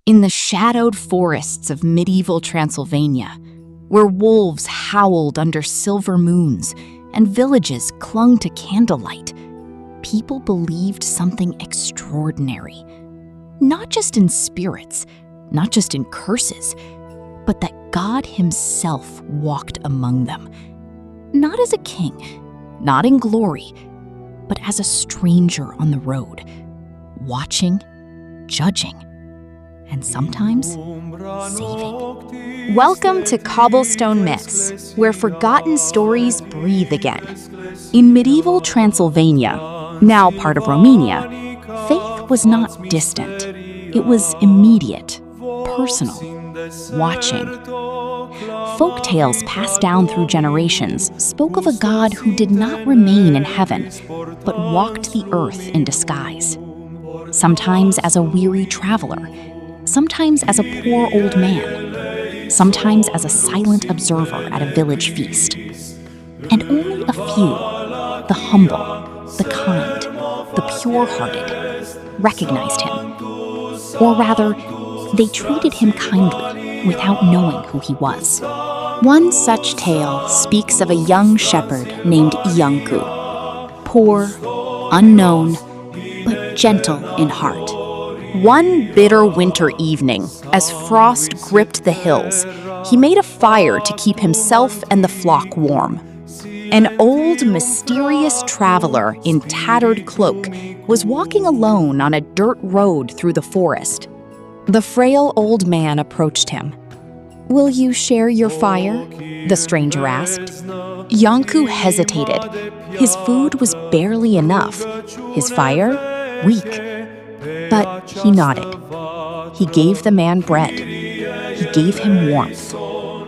In the shadowed forests of medieval Transylvania, where wolves howled under silver moons and villages clung to candlelight, people believed something extraordinary. Not just in spirits, not just in curses, but that God himself walked among them. Not as a king, not in glory, but as a stranger on the road, watching, judging, and sometimes saving. Welcome to Cobblestone Myths, where forgotten stories breathe again. In medieval Transylvania, now part of Romania, faith was not distant. It was immediate, personal, watching. Folktales passed down through generations spoke of a God who did not remain in heaven, but walked the earth in disguise. Sometimes as a weary traveler, sometimes as a poor old man, sometimes as a silent observer at a village feast. And only a few, the humble, the kind, the pure-hearted, recognized him. Or rather, they treated him kindly without knowing who he was. One such tale speaks of a young shepherd named Iancu, poor, unknown, but gentle in heart. One bitter winter evening, as frost gripped the hills, he made a fire to keep himself and the flock warm. An old, mysterious traveler in tattered cloak was walking alone on a dirt road through the forest. The frail old man approached him. "Will you share your fire?" the stranger asked. Iancu hesitated. His food was barely enough, his fire weak. But he nodded. He gave the man bread. He gave him warmth.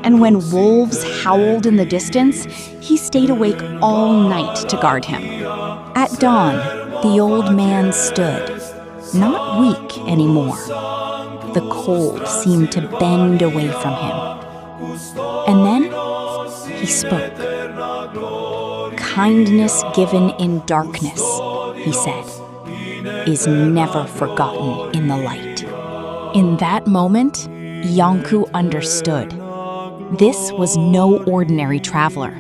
And when wolves howled in the distance, he stayed awake all night to guard him. At dawn, the old man stood, not weak anymore. The cold seemed to bend away from him. And then he spoke. "Kindness given in darkness," he said, "is never forgotten in the light." In that moment, Iancu understood. This was no ordinary traveler.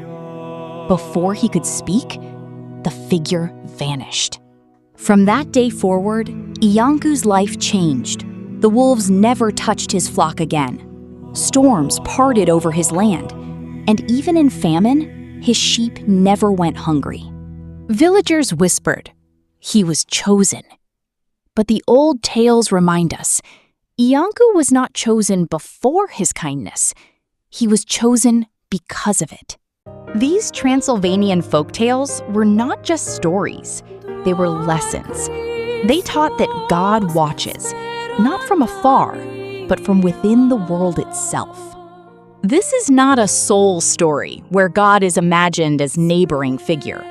Before he could speak, the figure vanished. From that day forward, Iancu's life changed. The wolves never touched his flock again. Storms parted over his land, and even in famine, his sheep never went hungry. Villagers whispered, "He was chosen." But the old tales remind us, Iancu was not chosen before his kindness. He was chosen because of it. These Transylvanian folktales were not just stories, they were lessons. They taught that God watches, not from afar, but from within the world itself. This is not a soul story where God is imagined as neighboring figure.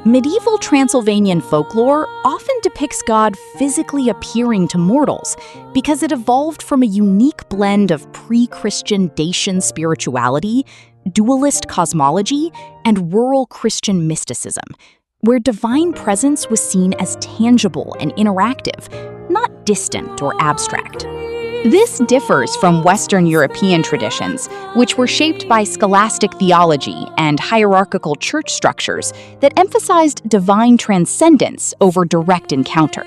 Medieval Transylvanian folklore often depicts God physically appearing to mortals because it evolved from a unique blend of pre-Christian Dacian spirituality, dualist cosmology, and rural Christian mysticism, where divine presence was seen as tangible and interactive, not distant or abstract. This differs from Western European traditions, which were shaped by scholastic theology and hierarchical church structures that emphasized divine transcendence over direct encounter.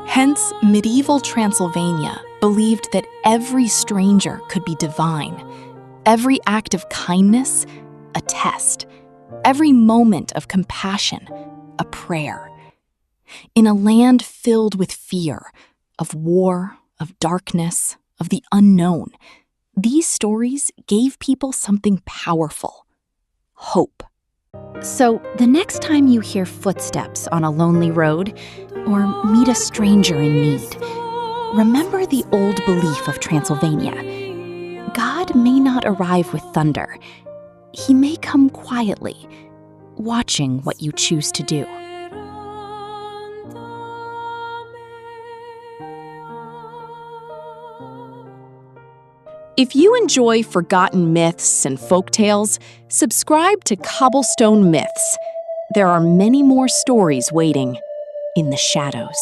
Hence, medieval Transylvania believed that every stranger could be divine, every act of kindness, a test, every moment of compassion, a prayer. In a land filled with fear, of war, of darkness, of the unknown, these stories gave people something powerful: hope. So the next time you hear footsteps on a lonely road or meet a stranger in need, remember the old belief of Transylvania. God may not arrive with thunder. He may come quietly, watching what you choose to do. If you enjoy forgotten myths and folktales, subscribe to Cobblestone Myths. There are many more stories waiting in the shadows.